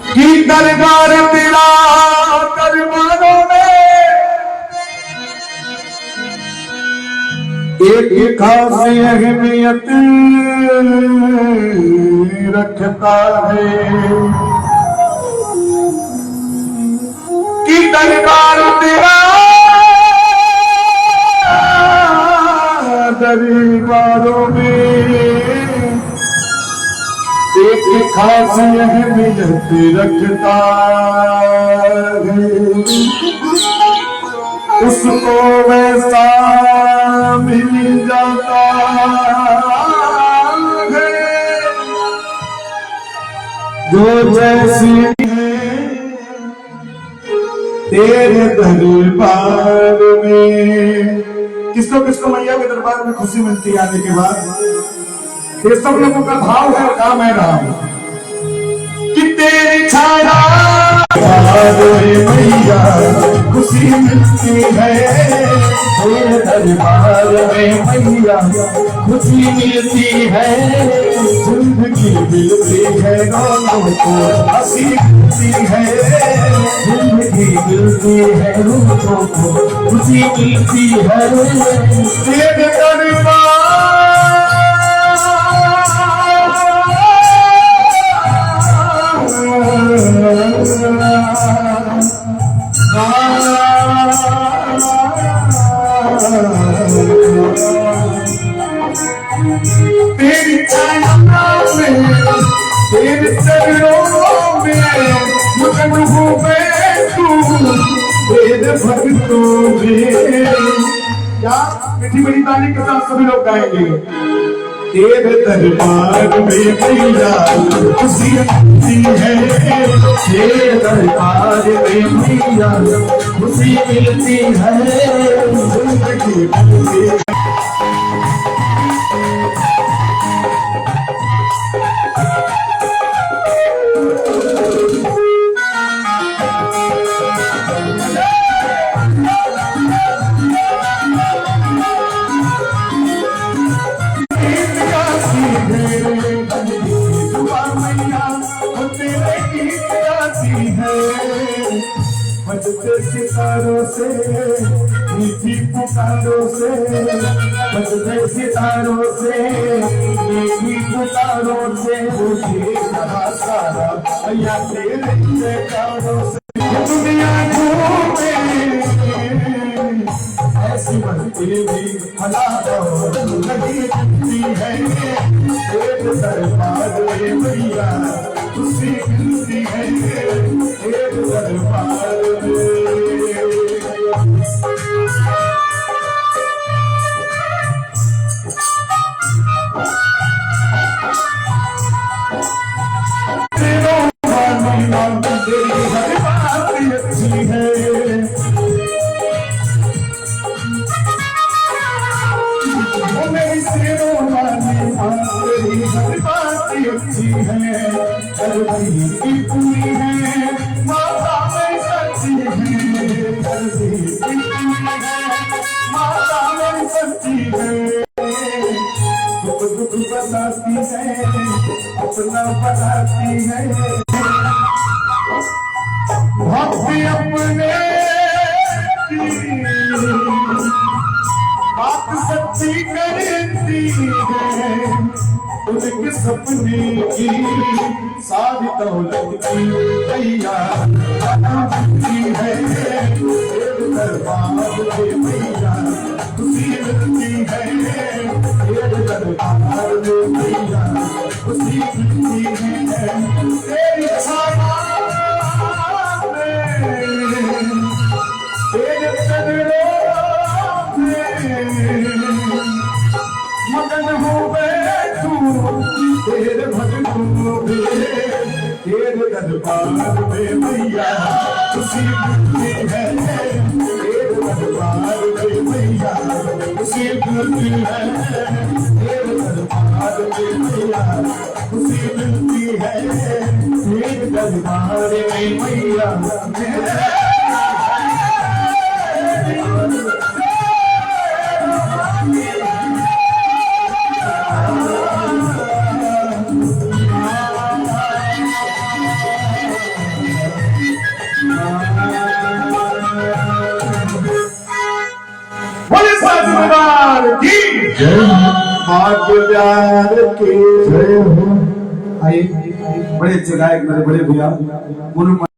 कि दरबार तेरा दरबारों में एक खास अहमियत रखता है कि दरबार तेरा दरबारों में एक खास अहमियत रखता है। उसको वैसा मिल जाता है जो जैसी है तेरे दरबार में। किसको किसको मैया के दरबार में खुशी मिलती है आने के बाद? ये सब लोगों का भाव है, काम है रहा कि तेरी छाया मैया खुशी मिलती है तेरे दरबार में मैया खुशी मिलती है। जिंदगी मिलती है रोनों को हंसी मिलती है जिंदगी मिलती है रोनों को खुशी मिलती है तेरे दरबार तेरी छाया में तेरे चरणों में मगन हूँ मैं तू तेरे भक्तों में। क्या मीठी मीठी ताली के साथ सभी लोग गाएंगे। तेरे दरबार में मैया खुशी मिलती है तेरे दरबार में मैया खुशी मिलती है जिंदगी मिलती है। बजते सितारों से मीठी पुकारों से बजते सितारों से मीठी पुकारों से मुझे सारा या तेरे जयकारों से दुनिया घूमे ऐसी बनती भी भला लगी दिखती है एक दरबार में मैया खुशी मिलती है एक दरबार पूरी है माता में सच्ची है माता में सच्ची है दुख दुख बताती है अपना बताती है भक्ति अपने बात सच्ची करती है उनके सपने की सारी दौलत की मैया है एक दरबार में मैया खुशी मिलती है एक दरबार में मैया खुशी मिलती है तेरी छाया में तेरे चरणों में मगन हो तेरे भक्तों में तेरे दरबार में मैया खुशी मिलती है तेरे दरबार में मैया खुशी मिलती है तेरे दरबार में मैया खुशी मिलती है तेरे दरबार में मैया साथ दरबार की माँ के प्यार की जय हो। आइए, बड़े अच्छे गायक मेरे बड़े भैया